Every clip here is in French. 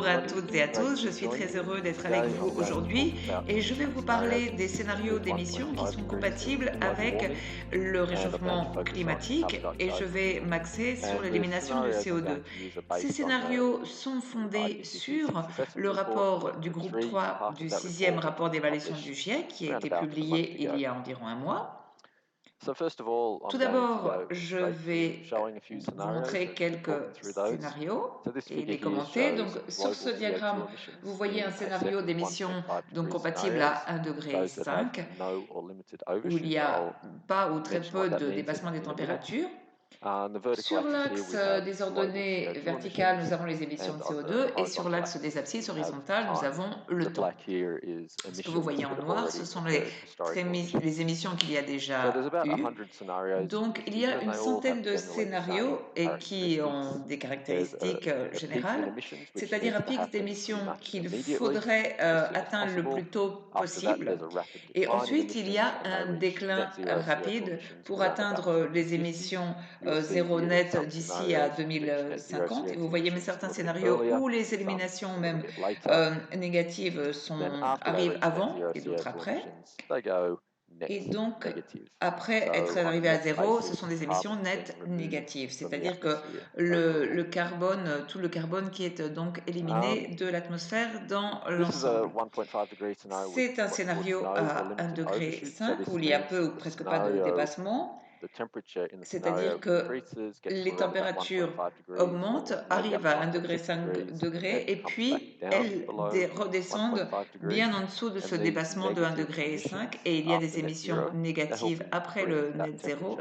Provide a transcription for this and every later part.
à toutes et à tous, je suis très heureux d'être avec vous aujourd'hui et je vais vous parler des scénarios d'émissions qui sont compatibles avec le réchauffement climatique et je vais m'axer sur l'élimination du CO2. Ces scénarios sont fondés sur le rapport du groupe 3 du 6e rapport d'évaluation du GIEC qui a été publié il y a environ un mois. Tout d'abord, je vais vous montrer quelques scénarios et les commenter. Donc, sur ce diagramme, vous voyez un scénario d'émission donc compatible à 1,5 degré, où il n'y a pas ou très peu de dépassement des températures. Sur l'axe des ordonnées verticales, nous avons les émissions de CO2 et sur l'axe des abscisses horizontales, nous avons le temps. Ce que vous voyez en noir, ce sont les émissions qu'il y a déjà eues. Donc, il y a une centaine de scénarios et qui ont des caractéristiques générales, c'est-à-dire un pic d'émission qu'il faudrait atteindre le plus tôt possible. Et ensuite, il y a un déclin rapide pour atteindre les émissions zéro net d'ici à 2050. Et vous voyez même certains scénarios où les éliminations même négatives arrivent avant et d'autres après. Et donc, après être arrivé à zéro, ce sont des émissions nettes négatives, c'est-à-dire que le carbone, tout le carbone qui est donc éliminé de l'atmosphère dans l'ensemble. C'est un scénario à 1,5 degré où il y a peu ou presque pas de dépassement. C'est-à-dire que les températures augmentent, arrivent à 1,5 degré et puis elles redescendent bien en dessous de ce dépassement de 1,5 degré et il y a des émissions négatives après le net zéro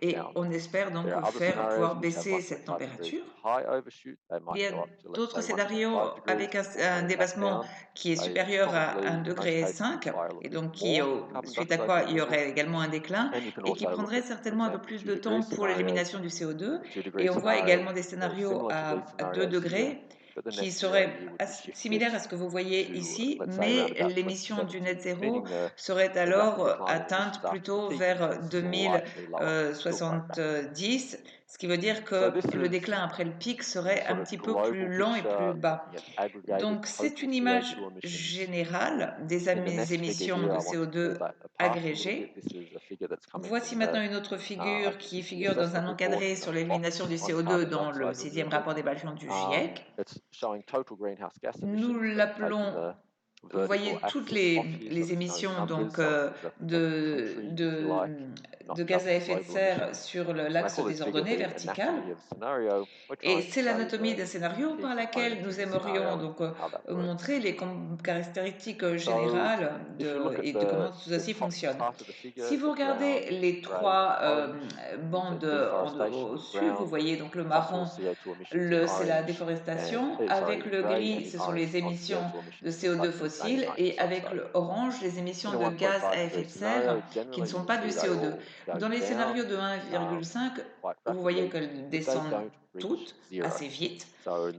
et on espère donc pouvoir baisser cette température. Il y a d'autres scénarios avec un dépassement qui est supérieur à 1,5 degré et donc suite à quoi il y aurait également un déclin et qui prendrait certainement un peu plus de temps pour l'élimination du CO2. Et on voit également des scénarios à 2 degrés qui seraient similaires à ce que vous voyez ici, mais l'émission du net zéro serait alors atteinte plutôt vers 2070, ce qui veut dire que le déclin après le pic serait un petit peu plus lent et plus bas. Donc c'est une image générale des émissions de CO2 agrégées. Voici maintenant une autre figure qui figure dans un encadré sur l'élimination du CO2 dans le 6e rapport d'évaluation du GIEC. Nous l'appelons, vous voyez toutes les émissions donc, de gaz à effet de serre sur l'axe des ordonnées verticales. Et c'est l'anatomie d'un scénario par laquelle nous aimerions donc montrer les caractéristiques générales et de comment tout ceci fonctionne. Si vous regardez les trois bandes au-dessus, vous voyez donc le marron, c'est la déforestation, avec le gris, ce sont les émissions de CO2 fossiles, et avec le orange, les émissions de gaz à effet de serre qui ne sont pas du CO2. Dans les scénarios de 1,5, vous voyez qu'elles descendent toutes assez vite,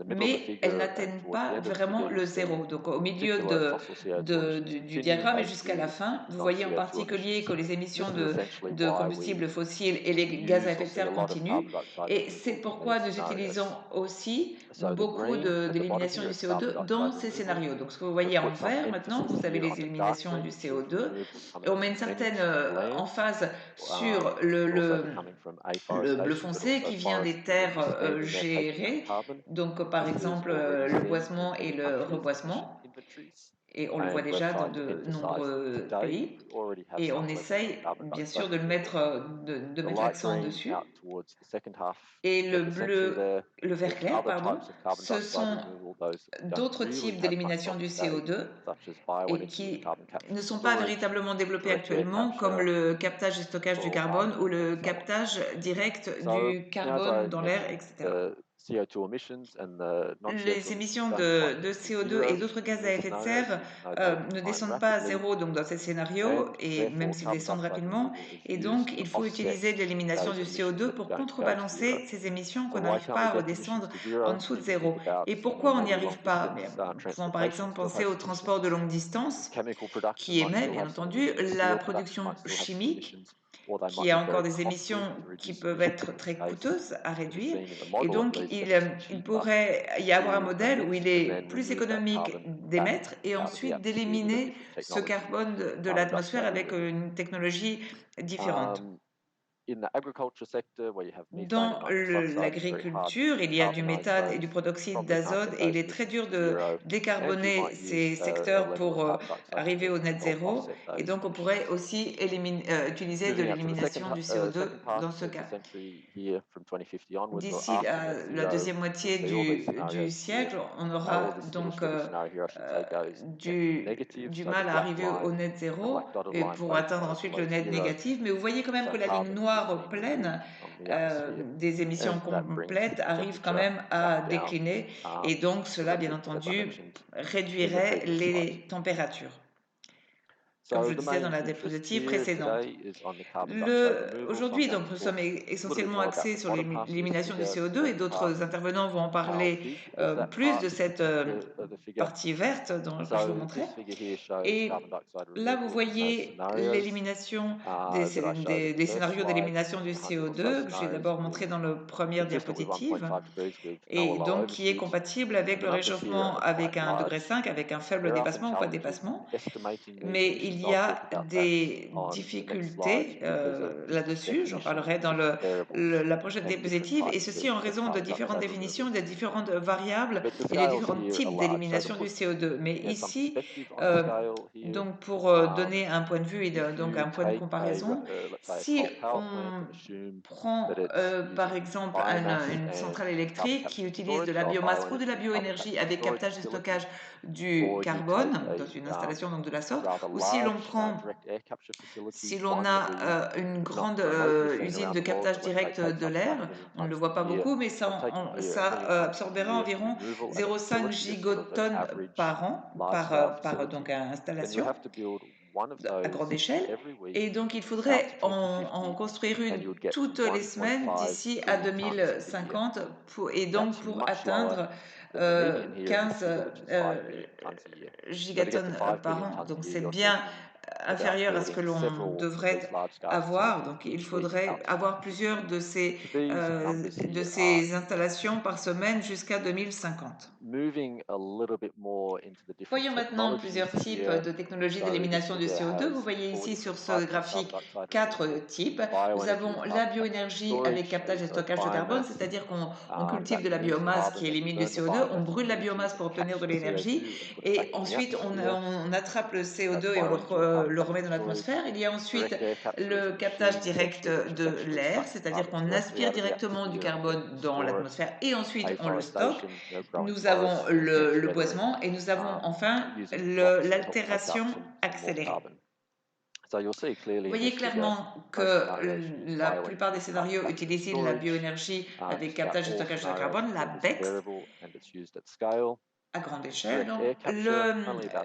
mais elles n'atteignent pas vraiment le zéro. Donc au milieu du diagramme et jusqu'à la fin, vous voyez en particulier que les émissions de combustibles fossiles et les gaz à effet de serre continuent. Et c'est pourquoi nous utilisons aussi beaucoup d'élimination du CO2 dans ces scénarios. Donc ce que vous voyez en vert maintenant, vous avez les éliminations du CO2 et on met une certaine emphase sur le bleu foncé qui vient des terres gérées, donc par exemple le boisement et le reboisement, et on le voit déjà dans de nombreux pays, et on essaye bien sûr de mettre l'accent dessus. Et le vert clair, pardon, ce sont d'autres types d'élimination du CO2 et qui ne sont pas véritablement développés actuellement, comme le captage et stockage du carbone ou le captage direct du carbone dans l'air, etc. Les émissions de CO2 et d'autres gaz à effet de serre ne descendent pas à zéro donc dans ces scénarios, et même s'ils descendent rapidement, et donc il faut utiliser de l'élimination du CO2 pour contrebalancer ces émissions qu'on n'arrive pas à redescendre en dessous de zéro. Et pourquoi on n'y arrive pas? Nous pouvons par exemple penser au transport de longue distance qui émet bien entendu la production chimique qui a encore des émissions qui peuvent être très coûteuses à réduire. Et donc, il pourrait y avoir un modèle où il est plus économique d'émettre et ensuite d'éliminer ce carbone de l'atmosphère avec une technologie différente. Dans l'agriculture, il y a du méthane et du protoxyde d'azote et il est très dur de décarboner ces secteurs pour arriver au net zéro. Et donc, on pourrait aussi utiliser de l'élimination du CO2 dans ce cas. D'ici la deuxième moitié du siècle, on aura donc du mal à arriver au net zéro et pour atteindre ensuite le net négatif. Mais vous voyez quand même que la ligne noire pleine des émissions complètes arrive quand même à décliner et donc cela, bien entendu, réduirait les températures, comme je disais dans la diapositive précédente. Aujourd'hui, donc, nous sommes essentiellement axés sur l'élimination du CO2 et d'autres intervenants vont en parler plus de cette partie verte dont je vous montrais. Et là, vous voyez l'élimination des scénarios d'élimination du CO2 que j'ai d'abord montré dans la première diapositive et donc qui est compatible avec le réchauffement avec un degré 5, avec un faible dépassement ou pas de dépassement. Mais il y a des difficultés là-dessus, j'en parlerai dans la prochaine diapositive, et ceci en raison de différentes définitions, des différentes variables et des différents types d'élimination du CO2. Mais ici, donc pour donner un point de vue et donc un point de comparaison, si on prend par exemple une centrale électrique qui utilise de la biomasse ou de la bioénergie avec captage et stockage du carbone dans une installation donc de la sorte, ou si l'on a une grande usine de captage direct de l'air, on ne le voit pas beaucoup, mais ça absorbera environ 0,5 gigotonnes par an, par donc installation à grande échelle. Et donc, il faudrait en construire une toutes les semaines d'ici à 2050 et donc pour atteindre 15 gigatonnes par an. Donc, c'est bien inférieur à ce que l'on devrait avoir. Donc, il faudrait avoir plusieurs de ces installations par semaine jusqu'à 2050. Voyons maintenant plusieurs types de technologies d'élimination du CO2. Vous voyez ici sur ce graphique 4 types. Nous avons la bioénergie avec captage et stockage de carbone, c'est-à-dire qu'on cultive de la biomasse qui élimine du CO2, on brûle la biomasse pour obtenir de l'énergie et ensuite on attrape le CO2 et on le remet dans l'atmosphère. Il y a ensuite le captage direct de l'air, c'est-à-dire qu'on aspire directement du carbone dans l'atmosphère et ensuite on le stocke. Nous avons le boisement et nous avons enfin l'altération accélérée. Vous voyez clairement que la plupart des scénarios utilisent la bioénergie avec captage et stockage de carbone, la BECCS, à grande échelle. Donc,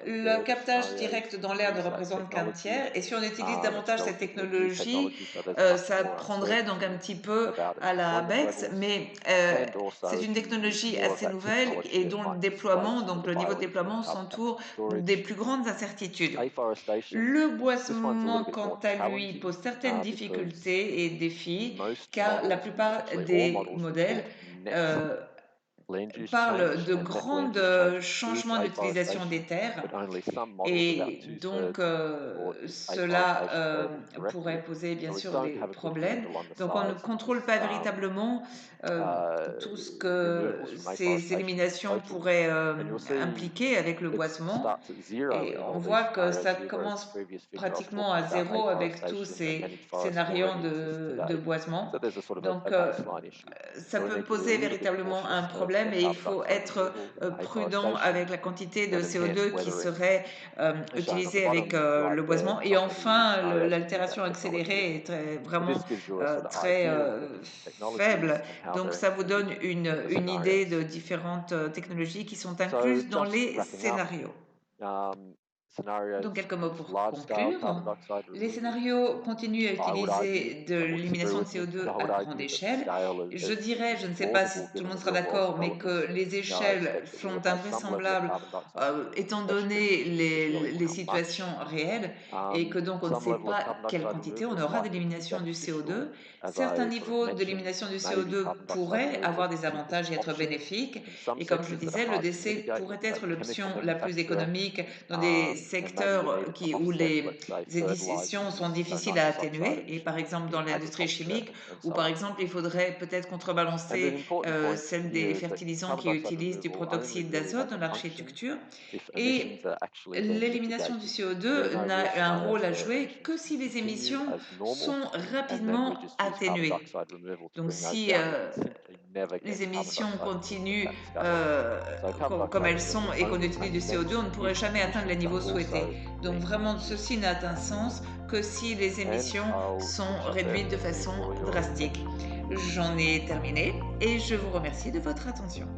le captage direct dans l'air ne représente qu'un tiers. Et si on utilise davantage cette technologie, ça prendrait donc un petit peu à la BECCS, mais c'est une technologie assez nouvelle et dont le déploiement, donc le niveau de déploiement, s'entoure des plus grandes incertitudes. Le boisement, quant à lui, pose certaines difficultés et défis, car la plupart des modèles parle de grands changements d'utilisation des terres et donc cela pourrait poser bien sûr des problèmes. Donc on ne contrôle pas véritablement tout ce que ces éliminations pourraient impliquer avec le boisement. Et on voit que ça commence pratiquement à zéro avec tous ces scénarios de boisement. Donc, ça peut poser véritablement un problème et il faut être prudent avec la quantité de CO2 qui serait utilisée avec le boisement. Et enfin, l'altération accélérée est vraiment très faible. Donc, ça vous donne une idée de différentes technologies qui sont incluses dans les scénarios. Donc, quelques mots pour large-scale carbon conclure. dioxide Les removal, scénarios continuent à I would argue, utiliser de some would disagree l'élimination de with me, but CO2 I à would grande argue that the échelle. scale Je dirais, je is ne sais pas plausible si tout le given monde the sera real-world d'accord, mais developments. que les I échelles expect that we sont would have some level of invraisemblables carbon dioxide removal. The étant question donné is really les how situations much. réelles et que donc on ne Some sait level of pas carbon quelle dioxide quantité on removal is aura likely to be d'élimination du beneficial, CO2. as Certains I sort of niveaux mentioned. d'élimination du Maybe CO2 carbon dioxide pourraient removal avoir is the des cheapest avantages et être option bénéfiques. in some Et comme je le sectors that are disais, le hard to décès mitigate, pourrait let's say être chemical l'option la plus manufacture, économique dans des and maybe you secteurs need où offsets, let's les say émissions sont fertilizers, so difficiles à nitrous oxide atténuer. Et par emissions exemple, dans in l'industrie agriculture chimique, and où so par on. exemple, il faudrait peut-être And an contrebalancer important point celle des here is that fertilisants carbon qui dioxide utilisent du removal only protoxyde really d'azote has dans a function l'architecture. if emissions Et are actually being l'élimination du mitigated. There are CO2 no real n'a un rôle scenarios à where jouer que emissions si can les continue émissions as normal, sont and then we rapidement just use carbon atténuées. dioxide removal to Donc, bring those si down. We can simply never get les carbon émissions dioxide removal continuent at scale. So carbon comme dioxide elles sont removal et qu'on only utilise du makes CO2, sense on ne pourrait if jamais atteindre les emissions are niveaux souhaités. also Donc, being vraiment, reduced. ceci n'a un sens que si les And émissions I'll sont finish up there. réduites de Thank you façon for your drastique. attention. J'en ai terminé et je vous remercie de votre attention.